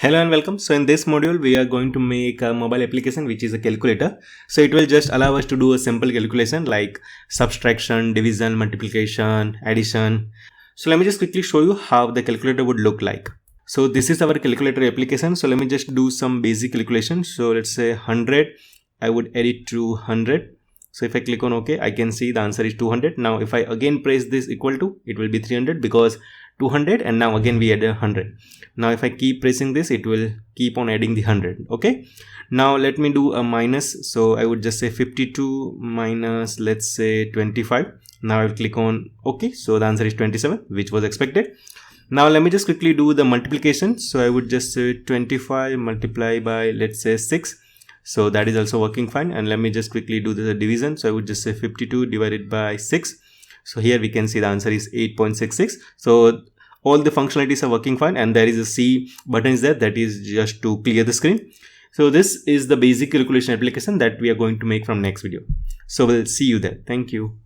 Hello and welcome. So in this module, we are going to make a mobile application, which is a calculator. So it will just allow us to do a simple calculation like subtraction, division, multiplication, addition. So let me just quickly show you how the calculator would look like. So this is our calculator application. So let me just do some basic calculations. So let's say 100, I would add it to 100. So if I click on OK, I can see the answer is 200. Now if I again press this equal to, it will be 300 because 200, and now again we add 100. Now if I keep pressing this, it will keep on adding the 100. Okay, now let me do a minus. So I would just say 52 minus, let's say 25. Now I will click on OK. So the answer is 27, which was expected. Now let me just quickly do the multiplication. So I would just say 25 multiply by, let's say 6. So that is also working fine. And let me just quickly do the division. So I would just say 52 divided by 6. So here we can see the answer is 8.66. So all the functionalities are working fine, and there is a C button is there, that is just to clear the screen. So this is the basic calculation application that we are going to make from next video. So we'll see you there. Thank you.